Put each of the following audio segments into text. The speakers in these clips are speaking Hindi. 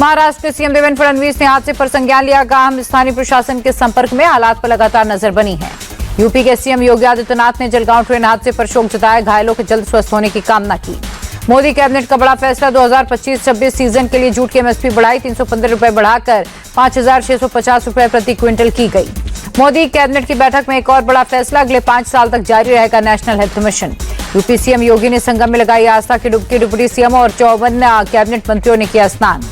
महाराष्ट्र के सीएम देवेंद्र फडणवीस ने हादसे पर संज्ञान लिया। कहा, हम स्थानीय प्रशासन के संपर्क में, हालात पर लगातार नजर बनी है। यूपी के सीएम योगी आदित्यनाथ ने जलगांव ट्रेन हादसे पर शोक जताया, घायलों के जल्द स्वस्थ होने की कामना की। मोदी कैबिनेट का बड़ा फैसला, 2025-26 सीजन के लिए जूट की एमएसपी बढ़ाई, 315 रुपए बढ़ाकर 5,650 रुपए प्रति क्विंटल की गई। मोदी कैबिनेट की बैठक में एक और बड़ा फैसला, अगले 5 साल तक जारी रहेगा national health mission. UP CM Yogi ने संगम में लगाई आस्था की डुबकी, डिप्टी सीएम और 54 कैबिनेट मंत्रियों ने किया स्नान।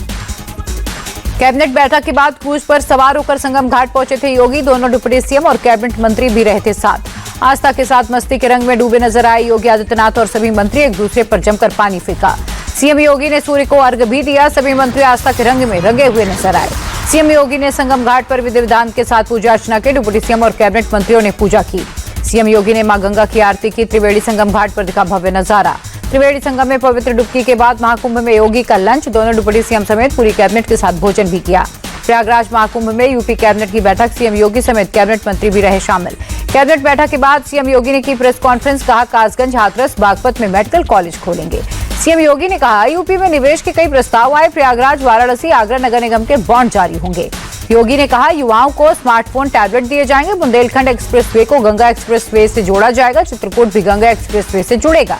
कैबिनेट बैठक के बाद क्रूज पर सवार होकर संगम घाट पहुंचे थे योगी। दोनों डिप्टी सीएम और कैबिनेट मंत्री भी रहे थे साथ। आस्था के साथ मस्ती के रंग में डूबे नजर आए योगी आदित्यनाथ और सभी मंत्री, एक दूसरे पर जमकर पानी फेंका। सीएम योगी ने सूर्य को अर्घ्य भी दिया। सभी मंत्री आस्था के रंग में रंगे हुए नजर आए। सीएम योगी ने संगम घाट पर विधि विधान के साथ पूजा अर्चना की। डिप्टी सीएम और कैबिनेट मंत्रियों ने पूजा की। सीएम योगी ने मां गंगा की आरती की। त्रिवेणी संगम घाट पर दिखा भव्य नजारा। त्रिवेणी संगम में पवित्र डुबकी के बाद महाकुंभ में योगी का लंच, दोनों डिप्टी सीएम समेत पूरी कैबिनेट के साथ भोजन भी किया। प्रयागराज महाकुंभ में यूपी कैबिनेट की बैठक, सीएम योगी समेत कैबिनेट मंत्री भी रहे शामिल। कैबिनेट बैठक के बाद सीएम योगी ने की प्रेस कॉन्फ्रेंस। कहा, कासगंज, हाथरस, बागपत में मेडिकल कॉलेज खोलेंगे। सीएम योगी ने कहा, यूपी में निवेश के कई प्रस्ताव आए। प्रयागराज, वाराणसी, आगरा नगर निगम के बॉन्ड जारी होंगे। योगी ने कहा, युवाओं को स्मार्टफोन, टैबलेट दिए जाएंगे। बुंदेलखंड एक्सप्रेसवे को गंगा एक्सप्रेसवे से जोड़ा जाएगा। चित्रकूट भी गंगा एक्सप्रेसवे से जुड़ेगा।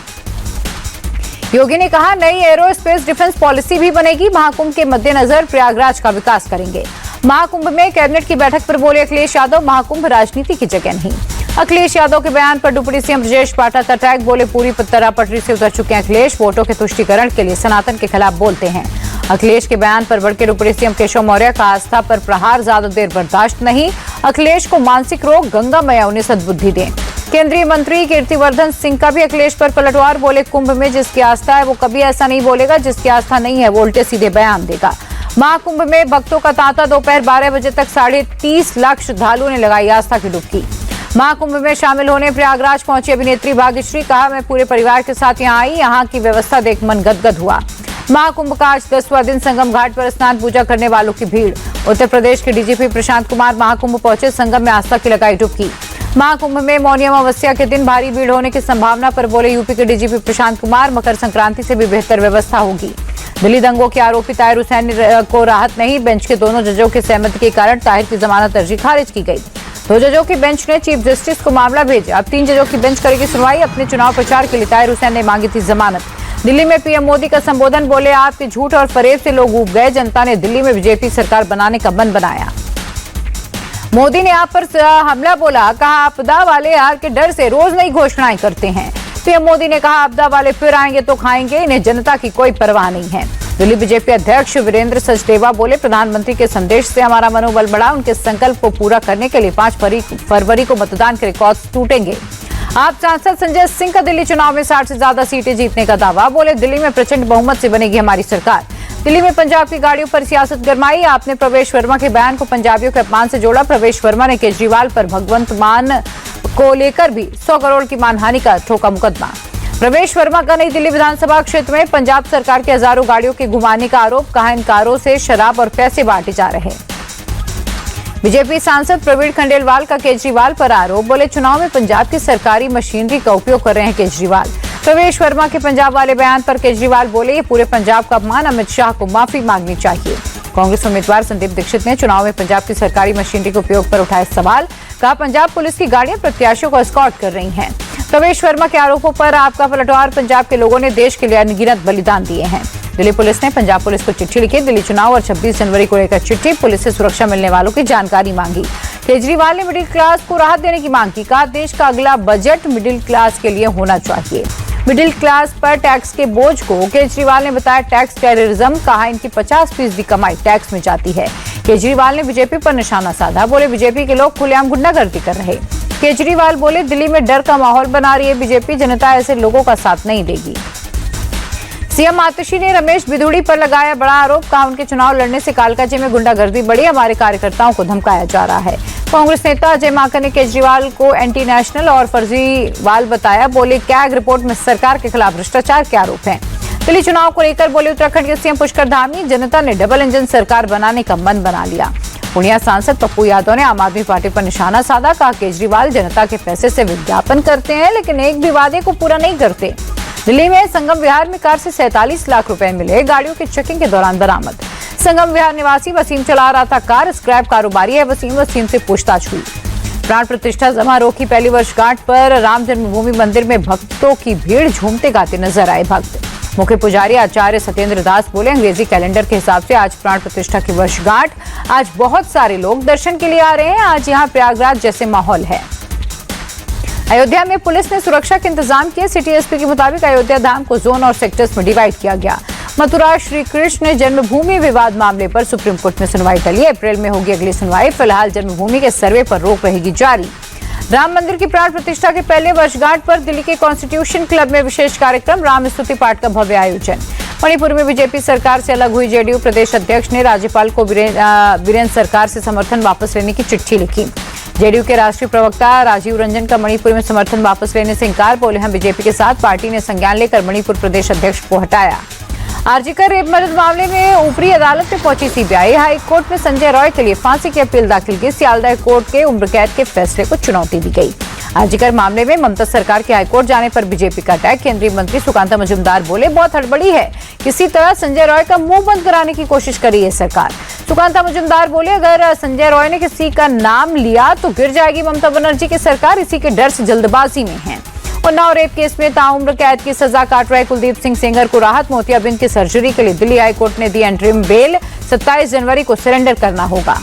योगी ने कहा, नई एरोस्पेस डिफेंस पॉलिसी भी बनेगी। महाकुंभ के मद्देनजर प्रयागराज का विकास करेंगे। महाकुंभ में कैबिनेट की बैठक पर बोले अखिलेश यादव, महाकुंभ राजनीति की जगह नहीं। अखिलेश यादव के बयान पर deputy CM Brajesh Pathak attack, बोले पूरी तरह पटरी से उतर चुके हैं अखिलेश। वोटों के तुष्टीकरण के लिए सनातन के खिलाफ बोलते हैं। अखिलेश के बयान पर भड़के डिप्टी सीएम केशव मौर्य का, आस्था पर प्रहार ज्यादा देर बर्दाश्त नहीं। अखिलेश को मानसिक रोग, गंगा मैया उन्हें सद्बुद्धि दें। केंद्रीय मंत्री कीर्तिवर्धन सिंह का भी अखिलेश पर पलटवार, बोले कुंभ में जिसकी आस्था है वो कभी ऐसा नहीं बोलेगा, जिसकी आस्था नहीं है वो उल्टे सीधे बयान देगा। महाकुंभ में भक्तों का तांता, दोपहर 12 बजे तक 30.5 लाख श्रद्धालुओं ने लगाई आस्था की डुबकी। महाकुंभ में शामिल होने प्रयागराज पहुंची अभिनेत्री भाग्यश्री। कहा, मैं पूरे परिवार के साथ यहां आई, यहां की व्यवस्था देख मन गदगद हुआ। महाकुंभ का आज 10वां दिन, संगम घाट पर स्नान पूजा करने वालों की भीड़। उत्तर प्रदेश के डीजीपी प्रशांत कुमार महाकुंभ पहुंचे, संगम में आस्था की लगाई डुबकी। महाकुंभ में मौनी अमावस्या के दिन भारी भीड़ होने की संभावना पर बोले यूपी के डीजीपी प्रशांत कुमार, मकर संक्रांति से भी बेहतर व्यवस्था होगी। दिल्ली दंगों के आरोपी ताहिर हुसैन को राहत नहीं। बेंच के दोनों जजों की सहमति के कारण ताहिर की जमानत अर्जी खारिज की गई। 2 जजों की बेंच ने चीफ जस्टिस को मामला भेजा। अब 3 जजों की बेंच करेगी सुनवाई। अपने चुनाव प्रचार के लिए ताहिर हुसैन ने मांगी थी जमानत। दिल्ली में पीएम मोदी का संबोधन, बोले आपके झूठ और फरेब से लोग ऊब गए। जनता ने दिल्ली में बीजेपी सरकार बनाने का मन बनाया। मोदी ने आप पर हमला बोला। कहा, आपदा वाले हार के डर से रोज नई घोषणाएं करते हैं। पीएम मोदी ने कहा, आपदा वाले फिर आएंगे तो खाएंगे, इन्हें जनता की कोई परवाह नहीं है। दिल्ली बीजेपी अध्यक्ष वीरेंद्र सचदेवा बोले, प्रधानमंत्री के संदेश से हमारा मनोबल बढ़ा। उनके संकल्प को पूरा करने के लिए 5 फरवरी को मतदान के रिकॉर्ड टूटेंगे। आप सांसद संजय सिंह का दिल्ली चुनाव में 60 से ज्यादा सीटें जीतने का दावा, बोले दिल्ली में प्रचंड बहुमत से बनेगी हमारी सरकार। दिल्ली में पंजाब की गाड़ियों पर सियासत गरमाई। आपने प्रवेश वर्मा के बयान को पंजाबियों के अपमान से जोड़ा। प्रवेश वर्मा ने केजरीवाल पर भगवंत मान को लेकर भी 100 करोड़ की मानहानि का ठोका मुकदमा। प्रवेश वर्मा का नई दिल्ली विधानसभा क्षेत्र में पंजाब सरकार के हजारों गाड़ियों के घुमाने का आरोप। कहा, इन कारों से शराब और पैसे बांटे जा रहे। बीजेपी सांसद प्रवीण खंडेलवाल का केजरीवाल पर आरोप, बोले चुनाव में पंजाब की सरकारी मशीनरी का उपयोग कर रहे हैं केजरीवाल। प्रवेश वर्मा के पंजाब वाले बयान पर केजरीवाल बोले, ये पूरे पंजाब का अपमान, अमित शाह को माफी मांगनी चाहिए। कांग्रेस उम्मीदवार संदीप दीक्षित ने चुनाव में पंजाब की सरकारी मशीनरी के उपयोग पर उठाए सवाल। कहा, पंजाब पुलिस की गाड़ियां प्रत्याशियों को एस्कॉर्ट कर रही हैं। प्रवेश वर्मा के आरोपों पर आपका पलटवार, पंजाब के लोगों ने देश के लिए अनगिनत बलिदान दिए हैं। दिल्ली पुलिस ने पंजाब पुलिस को चिट्ठी लिखी। दिल्ली चुनाव और 26 जनवरी को लेकर चिट्ठी, पुलिस से सुरक्षा मिलने वालों की जानकारी मांगी। केजरीवाल ने मिडिल क्लास को राहत देने की मांग की। कहा, देश का अगला बजट मिडिल क्लास के लिए होना चाहिए। मिडिल क्लास पर टैक्स के बोझ को केजरीवाल ने बताया टैक्स टेररिज्म। कहा, इनकी 50% कमाई टैक्स में जाती है। केजरीवाल ने बीजेपी पर निशाना साधा, बोले बीजेपी के लोग खुलेआम गुंडागर्दी कर रहे। केजरीवाल बोले, दिल्ली में डर का माहौल बना रही है बीजेपी, जनता ऐसे लोगों का साथ नहीं देगी। सीएम आतिशी ने रमेश बिधूड़ी पर लगाया बड़ा आरोप। कहा, उनके चुनाव लड़ने से कालकाजी में गुंडागर्दी बढ़ी, हमारे कार्यकर्ताओं को धमकाया जा रहा है। कांग्रेस नेता अजय माकन ने केजरीवाल को एंटी नेशनल और फर्जीवाल बताया। बोले, कैग रिपोर्ट में सरकार के खिलाफ भ्रष्टाचार के आरोप हैं। दिल्ली चुनाव को लेकर बोले उत्तराखंड के सीएम पुष्कर धामी, जनता ने डबल इंजन सरकार बनाने का मन बना लिया। पूर्णिया सांसद पप्पू यादव ने आम आदमी पार्टी पर निशाना साधा। कहा, केजरीवाल जनता के पैसे से विज्ञापन करते हैं लेकिन एक भी वादे को पूरा नहीं करते। दिल्ली में संगम विहार में कार से 47 लाख रुपए मिले, गाड़ियों की चेकिंग के दौरान बरामद। संगम विहार निवासी वसीम चला रहा था कार। स्क्रैप कारोबारी है वसीम से पूछताछ हुई। प्राण प्रतिष्ठा समारोह की पहली वर्षगांठ पर राम जन्मभूमि मंदिर में भक्तों की भीड़ झूमते गाते नजर आए। भक्त मुख्य पुजारी आचार्य सत्येंद्र दास बोले, अंग्रेजी कैलेंडर के हिसाब से आज प्राण प्रतिष्ठा की वर्षगांठ। आज बहुत सारे लोग दर्शन के लिए आ रहे हैं। आज यहाँ प्रयागराज जैसे माहौल है। अयोध्या में पुलिस ने सुरक्षा के इंतजाम किए। सिटी एसपी के मुताबिक अयोध्या धाम को जोन और सेक्टर्स में डिवाइड किया गया। मथुरा श्री कृष्ण जन्मभूमि विवाद मामले पर सुप्रीम कोर्ट में सुनवाई टली। अप्रैल में होगी अगली सुनवाई। फिलहाल जन्मभूमि के सर्वे पर रोक रहेगी जारी। राम मंदिर की प्राण प्रतिष्ठा के पहले वर्षगांठ पर दिल्ली के कॉन्स्टिट्यूशन क्लब में विशेष कार्यक्रम, राम स्तुति पाठ का भव्य आयोजन। मणिपुर में बीजेपी सरकार से अलग हुई जेडीयू प्रदेश अध्यक्ष ने राज्यपाल को वीरेंद्र सरकार से समर्थन वापस लेने की चिट्ठी लिखी। जेडीयू के राष्ट्रीय प्रवक्ता राजीव रंजन का मणिपुर में समर्थन वापस लेने से इंकार। बोले, हम बीजेपी के साथ। पार्टी ने संज्ञान लेकर मणिपुर प्रदेश अध्यक्ष को हटाया। आरजीकर रेप मर्डर मामले में ऊपरी अदालत में पहुंची सीबीआई। हाई कोर्ट में संजय रॉय के लिए फांसी की अपील दाखिल की। सियालदह कोर्ट के उम्र कैद के फैसले को चुनौती दी गई। आरजीकर मामले में ममता सरकार के हाईकोर्ट जाने पर बीजेपी का अटैक। केंद्रीय मंत्री सुकांता मजूमदार बोले, बहुत हड़बड़ी है। किसी तरह संजय रॉय का मुंह बंद कराने की कोशिश करी है सरकार। सुकांता मजूमदार बोले, अगर संजय रॉय ने किसी का नाम लिया तो गिर जाएगी ममता बनर्जी की सरकार। इसी के डर से जल्दबाजी में है। उन्नाव रेप केस में ताउम्र कैद की सजा काट रहे कुलदीप सिंह सेंगर को राहत। मोतियाबिंद की सर्जरी के लिए दिल्ली हाईकोर्ट ने दी एंटरिम बेल। 27 जनवरी को सरेंडर करना होगा।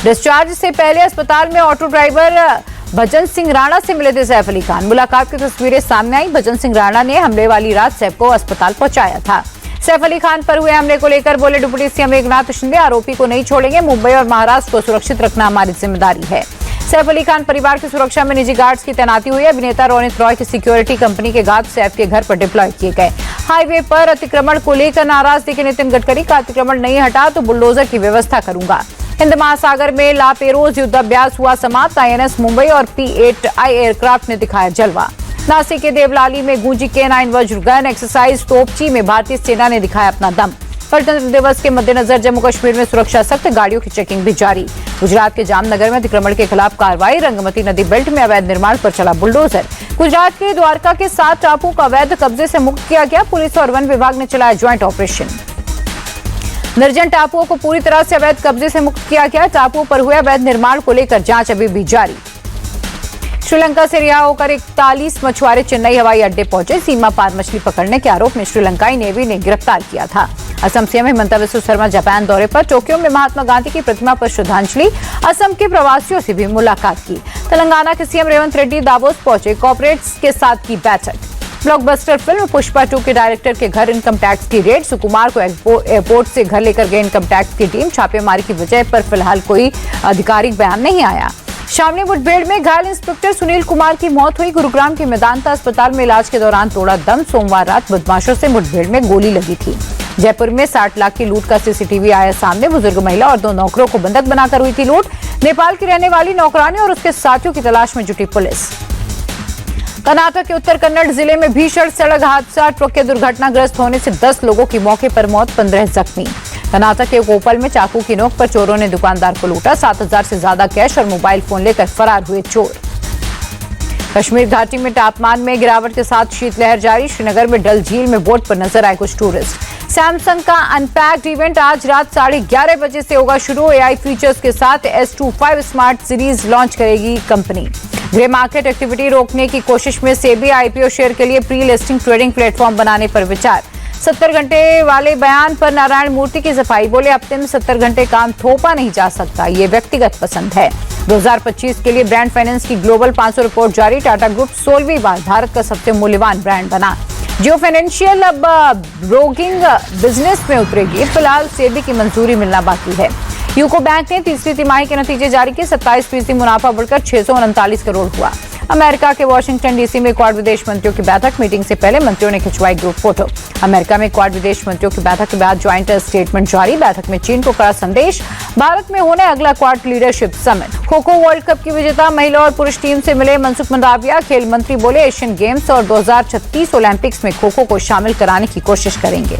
डिस्चार्ज से पहले अस्पताल में ऑटो ड्राइवर भजन सिंह राणा से मिले थे सैफ अली खान। मुलाकात की तस्वीरें सामने आई। भजन सिंह राणा ने हमले वाली रात सैफ को अस्पताल पहुंचाया था। सैफ अली खान पर हुए हमले को लेकर बोले डिप्टी सीएम एकनाथ शिंदे, आरोपी को नहीं छोड़ेंगे। मुंबई और महाराष्ट्र को सुरक्षित रखना हमारी जिम्मेदारी है। सैफ अली खान परिवार की सुरक्षा में निजी गार्ड्स की तैनाती हुई। अभिनेता रोनित रॉय की सिक्योरिटी कंपनी के गार्ड सैफ के घर पर डिप्लॉय किए गए। हाईवे पर अतिक्रमण को लेकर नाराज दिखे नितिन गडकरी का, अतिक्रमण नहीं हटा तो बुलडोजर की व्यवस्था करूंगा। हिंद महासागर में लापेरोज युद्धाभ्यास हुआ समाप्त। आईएनएस मुंबई और P-8I एयरक्राफ्ट ने दिखाया जलवा। नासिक के देवलाली में गूंजी K9 वज्रगन एक्सरसाइज। तोपची में भारतीय सेना ने दिखाया अपना दम। गणतंत्र दिवस के मद्देनजर जम्मू कश्मीर में सुरक्षा सख्त, गाड़ियों की चेकिंग भी जारी। गुजरात के जामनगर में अतिक्रमण के खिलाफ कार्रवाई। रंगमती नदी बेल्ट में अवैध निर्माण पर चला बुलडोजर। गुजरात के द्वारका के 7 टापुओं को अवैध कब्जे से मुक्त किया गया। पुलिस और वन विभाग ने चलाया ज्वाइंट ऑपरेशन। निर्जन टापुओं को पूरी तरह से अवैध कब्जे से मुक्त किया गया। टापुओं पर हुए अवैध निर्माण को लेकर जांच अभी भी जारी। श्रीलंका से रिहा होकर 41 मछुआरे चेन्नई हवाई अड्डे पहुंचे। सीमा पार मछली पकड़ने के आरोप में श्रीलंकाई नेवी ने गिरफ्तार किया था। असम सीएम हिमंता बिस्वा शर्मा जापान दौरे पर। टोक्यो में महात्मा गांधी की प्रतिमा पर श्रद्धांजलि। असम के प्रवासियों से भी मुलाकात की। तेलंगाना के सीएम रेवंत रेड्डी दावोस पहुंचे। कॉर्पोरेट्स के साथ की बैठक। ब्लॉकबस्टर फिल्म पुष्पा 2 के डायरेक्टर के घर इनकम टैक्स की रेड। सुकुमार को एयरपोर्ट से घर लेकर गए इनकम टैक्स की टीम। छापेमारी की वजह पर फिलहाल कोई आधिकारिक बयान नहीं आया। शामली मुठभेड़ में घायल इंस्पेक्टर सुनील कुमार की मौत हुई। गुरुग्राम के मेदांता अस्पताल में इलाज के दौरान तोड़ा दम। सोमवार रात बदमाशों से मुठभेड़ में गोली लगी थी। जयपुर में 60 लाख की लूट का सीसीटीवी आया सामने। बुजुर्ग महिला और 2 नौकरों को बंधक बनाकर हुई थी लूट। नेपाल की रहने वाली नौकरानी और उसके साथियों की तलाश में जुटी पुलिस। कर्नाटक के उत्तर कन्नड़ जिले में भीषण सड़क हादसा। ट्रक के दुर्घटनाग्रस्त होने से 10 लोगों की मौके पर मौत, 15 जख्मी। कर्नाटक के कोपल में चाकू की नोक पर चोरों ने दुकानदार को लूटा। 7,000 से ज्यादा कैश और मोबाइल फोन लेकर फरार हुए चोर। कश्मीर घाटी में तापमान में गिरावट के साथ शीतलहर जारी। श्रीनगर में डल झील में बोट पर नजर आए कुछ टूरिस्ट। सैमसंग का अनपैक्ड इवेंट आज रात 11:30 बजे से होगा शुरू। AI फीचर्स के साथ S25 स्मार्ट सीरीज लॉन्च करेगी कंपनी। ग्रे मार्केट एक्टिविटी रोकने की कोशिश में सेबी IPO शेयर के लिए प्री लिस्टिंग ट्रेडिंग प्लेटफॉर्म बनाने पर विचार। 70 घंटे वाले बयान पर नारायण मूर्ति की सफाई। बोले, हफ्ते में 70 घंटे काम थोपा नहीं जा सकता, ये व्यक्तिगत पसंद है। 2025 के लिए ब्रांड फाइनेंस की ग्लोबल 500 रिपोर्ट जारी। टाटा ग्रुप 16वीं बार भारत का सबसे मूल्यवान ब्रांड बना। जियो फाइनेंशियल अब ब्रोकिंग बिजनेस में उतरेगी। फिलहाल सेबी की मंजूरी मिलना बाकी है। यूको बैंक ने तीसरी तिमाही के नतीजे जारी किए। 27% मुनाफा बढ़कर 639 करोड़ हुआ। अमेरिका के वाशिंगटन डीसी में क्वाड विदेश मंत्रियों की बैठक। मीटिंग से पहले मंत्रियों ने खिंचवाई ग्रुप फोटो। अमेरिका में क्वाड विदेश मंत्रियों की बैठक के बाद ज्वाइंट स्टेटमेंट जारी। बैठक में चीन को कड़ा संदेश। भारत में होने अगला quad leadership summit. Kho kho world cup की विजेता महिला और पुरुष टीम से मिले मनसुख मंडाविया। खेल मंत्री बोले, एशियन गेम्स और 2036 ओलंपिक्स में खो खो को शामिल कराने की कोशिश करेंगे।